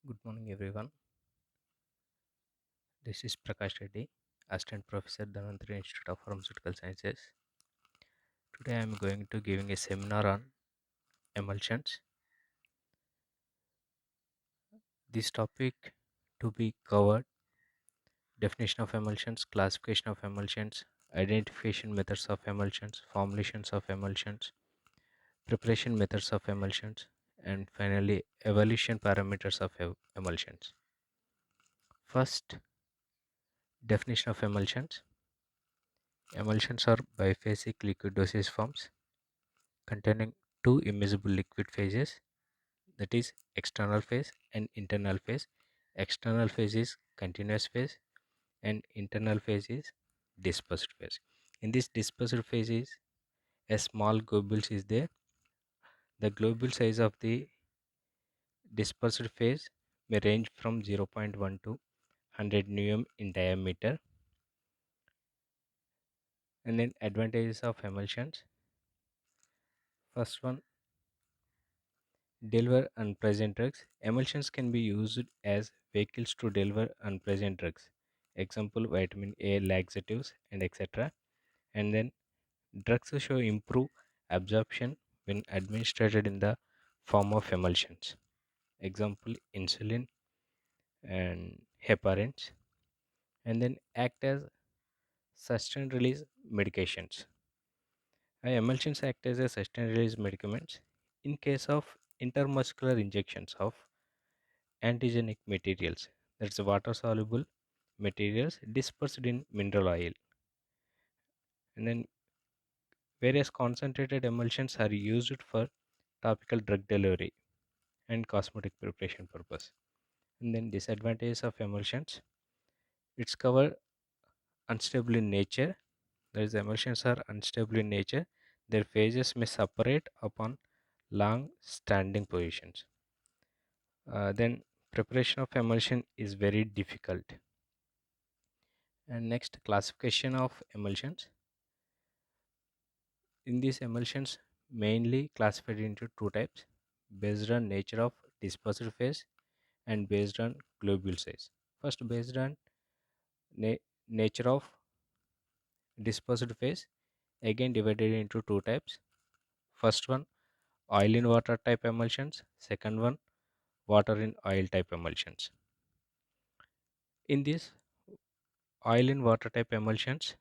Good morning, everyone. This is Prakash Reddy, Assistant Professor, Dhanvantari Institute of Pharmaceutical Sciences. Today, I am going to giving a seminar on emulsions. This topic to be covered: definition of emulsions, classification of emulsions, identification methods of emulsions, formulations of emulsions, preparation methods of emulsions, and finally, evolution parameters of emulsions. First, definition of emulsions. Emulsions are biphasic liquid dosage forms containing two immiscible liquid phases, that is external phase and internal phase. External phase is continuous phase and internal phase is dispersed phase. In this dispersed phase is a small globules is there. The globule size of the dispersed phase may range from 0.1 to 100 nm in diameter. And then advantages of emulsions. First one, deliver unpresent drugs. Emulsions can be used as vehicles to deliver unpresent drugs. Example, vitamin A laxatives and etc. And then drugs show improve absorption when administered in the form of emulsions. Example, insulin and heparins. And then act as sustained release medications. Emulsions act as a sustained release medicaments in case of intermuscular injections of antigenic materials, that's water soluble materials dispersed in mineral oil. And then various concentrated emulsions are used for topical drug delivery and cosmetic preparation purpose. And then disadvantages of emulsions, it's cover unstable in nature. That is, emulsions are unstable in nature. Their phases may separate upon long standing positions. Then preparation of emulsion is very difficult. And next, classification of emulsions. In these emulsions mainly classified into two types based on nature of dispersed phase and based on globule size. First, based on na- nature of dispersed phase, again divided into two types. First one, oil in water type emulsions. Second one, water in oil type emulsions. In this oil in water type emulsions,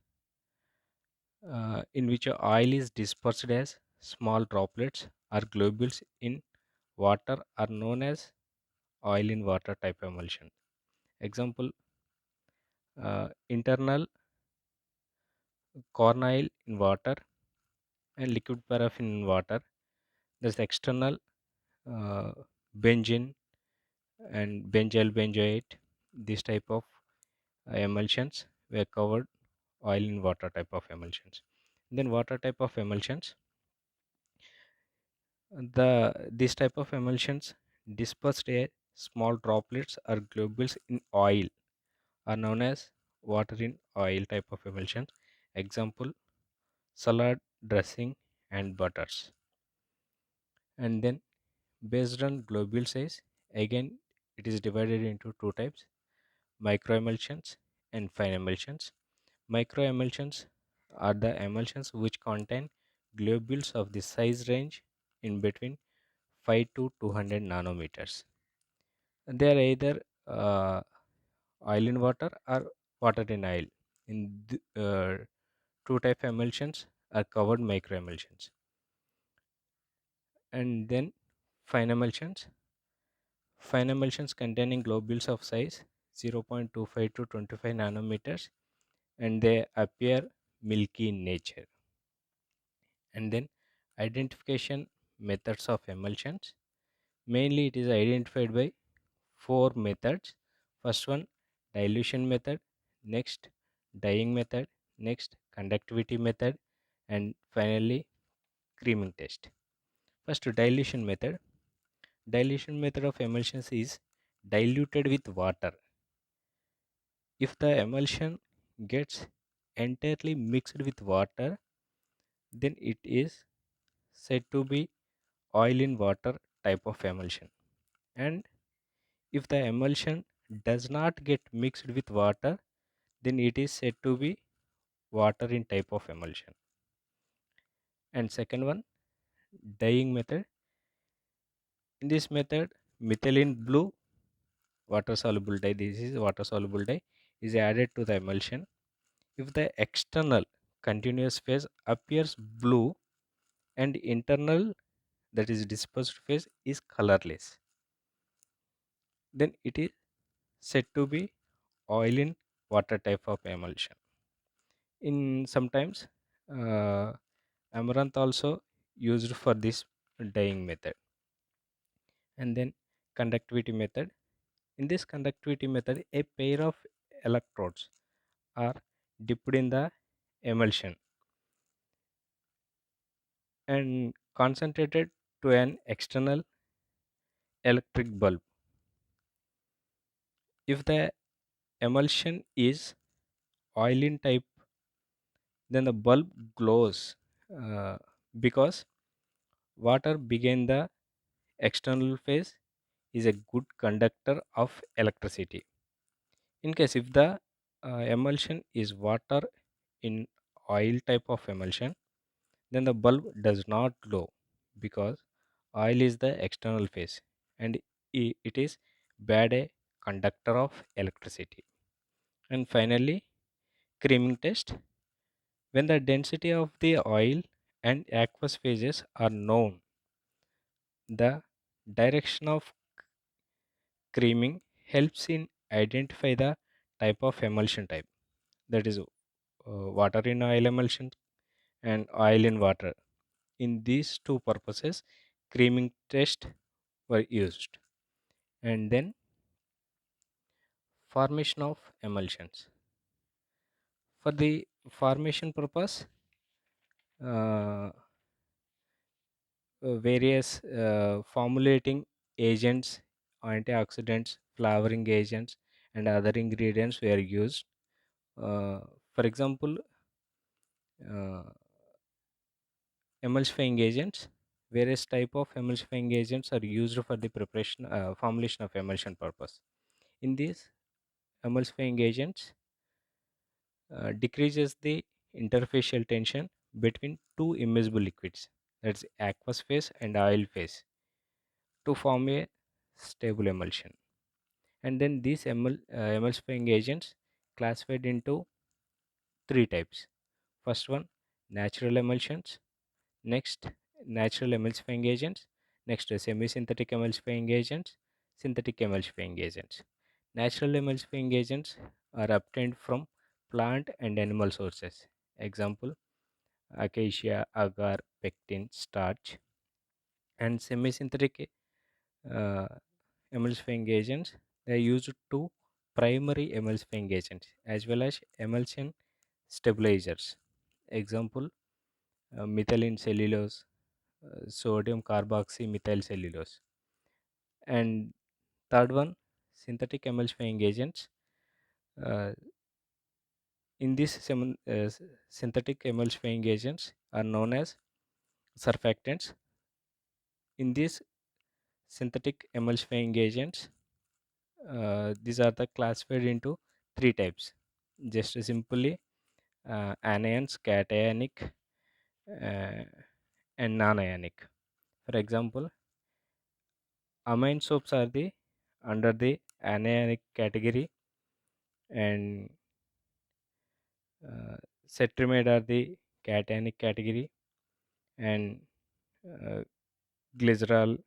in which oil is dispersed as small droplets or globules in water, are known as oil in water type emulsion. Example, internal corn oil in water and liquid paraffin in water. There's external uh, benzene and benzyl benzoate. This type of emulsions were covered oil in water type of emulsions. Then water type of emulsions. This type of emulsions dispersed a small droplets or globules in oil are known as water in oil type of emulsions. Example, salad dressing and butters. And then based on globule size, again it is divided into two types: microemulsions and fine emulsions. Microemulsions are the emulsions which contain globules of the size range in between 5 to 200 nanometers. They are either uh, oil in water or water in oil. In two type emulsions are covered microemulsions. And then fine emulsions. Fine emulsions containing globules of size 0.25 to 25 nanometers, and they appear milky in nature. And then identification methods of emulsions. Mainly it is identified by four methods. First one, dilution method, next dyeing method, next conductivity method, and finally creaming test. First, dilution method. Dilution method of emulsions is diluted with water. If the emulsion gets entirely mixed with water, then it is said to be oil in water type of emulsion. And If the emulsion does not get mixed with water, then it is said to be water in type of emulsion. And second one, dyeing method. In this method, methylene blue water soluble dye, this is water soluble dye, is added to the emulsion. If the external continuous phase appears blue and internal, that is dispersed phase, is colorless, then it is said to be oil in water type of emulsion. In sometimes amaranth also used for this dyeing method. And then conductivity method. In this conductivity method, a pair of electrodes are dipped in the emulsion and concentrated to an external electric bulb. If the emulsion is oil in type, then the bulb glows because water began the external phase is a good conductor of electricity. In case if the emulsion is water in oil type of emulsion, then the bulb does not glow because oil is the external phase and it is bad a conductor of electricity. And finally, creaming test. When the density of the oil and aqueous phases are known, the direction of creaming helps in identify the type of emulsion type, that is water in oil emulsion and oil in water. In these two purposes, creaming test were used. And then formation of emulsions. For the formation purpose, uh, various formulating agents, antioxidants, flavoring agents, and other ingredients were used. Uh, for example, uh, emulsifying agents. Various type of emulsifying agents are used for the preparation formulation of emulsion purpose. In these emulsifying agents decreases the interfacial tension between two immiscible liquids, that's aqueous phase and oil phase, to form a stable emulsion. And then these emulsifying agents classified into three types. First one, natural emulsions. Next, natural emulsifying agents. Next, semi-synthetic emulsifying agents, synthetic emulsifying agents. Natural emulsifying agents are obtained from plant and animal sources. Example, acacia, agar, pectin, starch. And semi-synthetic uh, emulsifying agents, they are used to primary emulsifying agents as well as emulsion stabilizers. Example, methylene cellulose, sodium carboxymethyl cellulose. And third one, synthetic emulsifying agents. Uh, in these synthetic emulsifying agents are known as surfactants. In these synthetic emulsifying agents, these are the classified into three types. Just simply anions, cationic, uh, and non-ionic. For example, amine soaps are the under the anionic category, and uh, cetrimide are the cationic category, and uh, glycerol,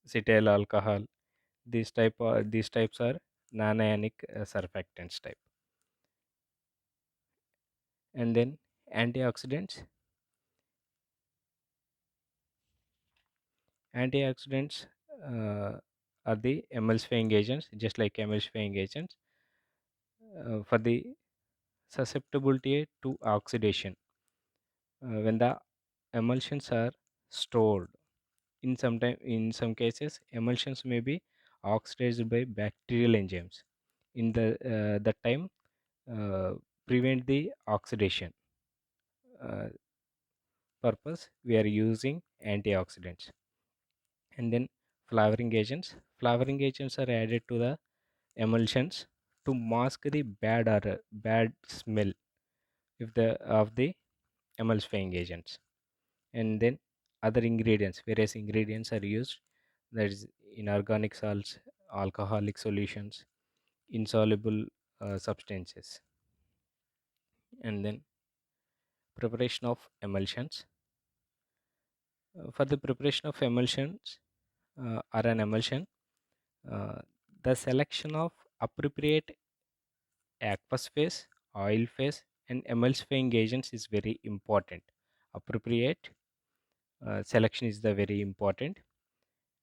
cetyl alcohol. These types are non-ionic surfactants type. And then antioxidants. Antioxidants are the emulsifying agents, just like emulsifying agents, for the susceptibility to oxidation. When the emulsions are stored, in some cases, emulsions may be oxidized by bacterial enzymes. In that time, uh, prevent the oxidation uh, purpose, we are using antioxidants. And then flavoring agents. Flavoring agents are added to the emulsions to mask the bad odor, bad smell if the of the emulsifying agents. And then other ingredients, various ingredients are used. That is inorganic salts, alcoholic solutions, insoluble substances. And then preparation of emulsions. For the preparation of emulsions or an emulsion, uh, the selection of appropriate aqueous phase, oil phase, and emulsifying agents is very important. Appropriate selection is the very important,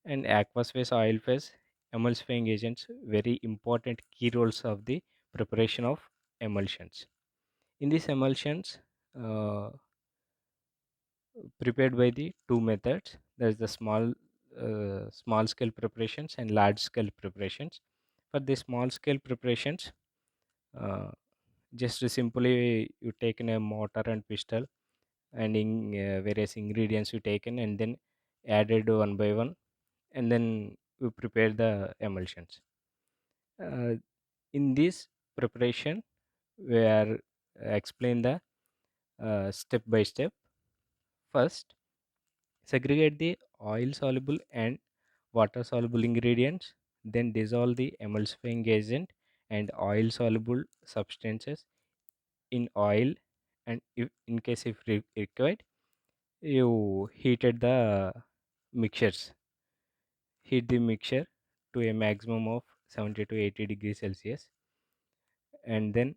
and aqueous phase, oil phase, emulsifying agents very important key roles of the preparation of emulsions. In these emulsions, uh, prepared by the two methods. There is the small scale preparations and large scale preparations. For the small scale preparations, uh, just simply you taken a mortar and pestle and in various ingredients you taken and then added one by one, and then you prepare the emulsions. Uh, in this preparation, we are explain the step by step. First, segregate the oil soluble and water soluble ingredients, then dissolve the emulsifying agent and oil soluble substances in oil, and if in case if required, you heated the mixtures. Heat the mixture to a maximum of 70 to 80 degrees Celsius, and then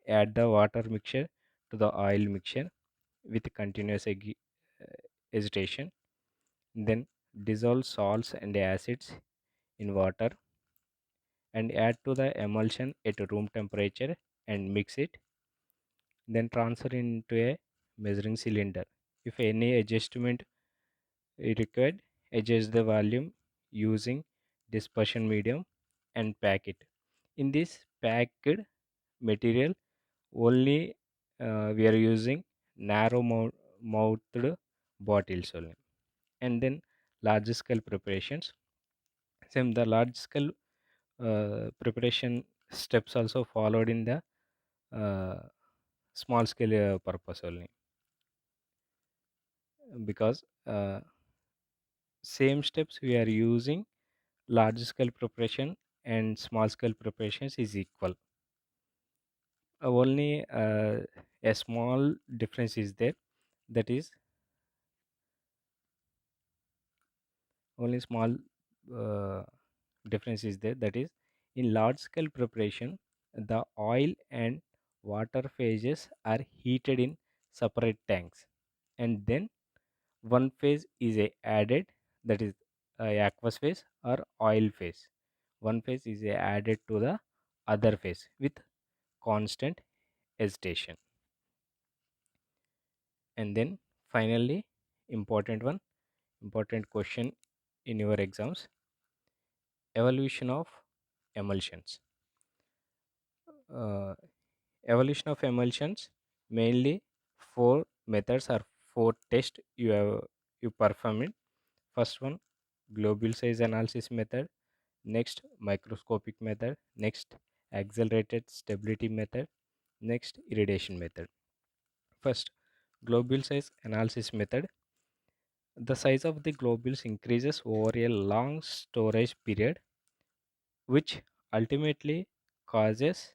add the water mixture to the oil mixture with continuous agitation. Then dissolve salts and acids in water and add to the emulsion at room temperature and mix it. Then transfer into a measuring cylinder. If any adjustment is required, adjust the volume using dispersion medium and pack it. In this packed material, only we are using narrow mouthed bottles only. And then large scale preparations. Same, the large scale preparation steps also followed in the uh, small scale purpose only, because same steps we are using large scale preparation and small scale preparations is equal. Only a small difference is there, that is only small uh, difference is there, that is in large scale preparation the oil and water phases are heated in separate tanks, and then one phase is added, that is aqueous phase or oil phase. One phase is added to the other phase with constant hesitation. And then finally, important one, important question in your exams: evolution of emulsions. uh, Evolution of emulsions, mainly four methods or four tests you perform it. First one, globule size analysis method. Next, microscopic method. Next, accelerated stability method. Next, irradiation method. First, globule size analysis method. The size of the globules increases over a long storage period, which ultimately causes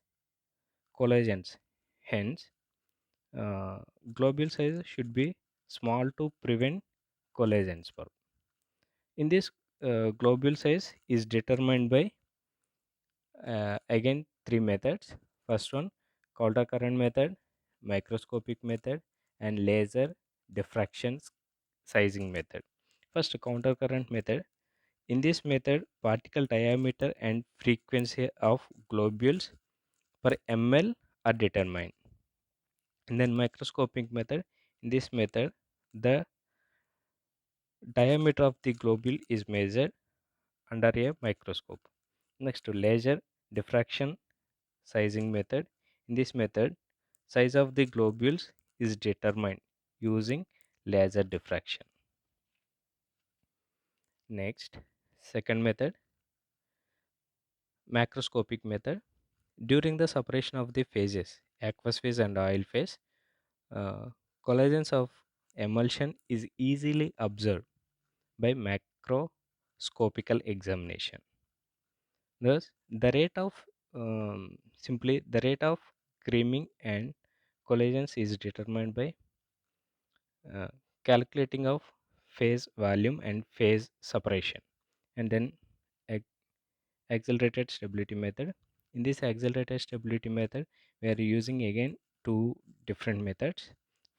collagens. Hence, uh, globule size should be small to prevent collagen spur. In this, globule size is determined by again three methods. First one, counter current method, microscopic method, and laser diffraction sizing method. First, counter current method. In this method, particle diameter and frequency of globules per ml are determined. And then microscopic method. In this method, the diameter of the globule is measured under a microscope. Next, to laser diffraction sizing method. In this method, size of the globules is determined using laser diffraction. Next, second method, macroscopic method. During the separation of the phases, aqueous phase and oil phase, uh, collisions of emulsion is easily observed by macroscopical examination. Thus, the rate of creaming and collisions is determined by uh, calculating of phase volume and phase separation, and then ac- accelerated stability method. In this accelerated stability method, we are using again two different methods.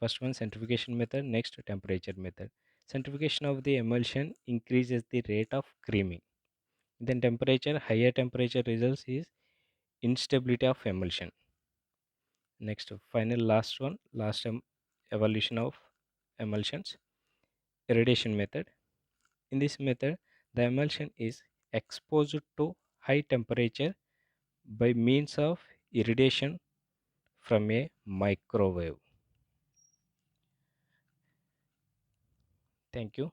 First one, centrifugation method, next temperature method. Centrifugation of the emulsion increases the rate of creaming. Then temperature, higher temperature results is instability of emulsion. Next, final last one, evolution of emulsions, irradiation method. In this method, the emulsion is exposed to high temperature by means of irradiation from a microwave. Thank you.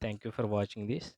Thank you for watching this.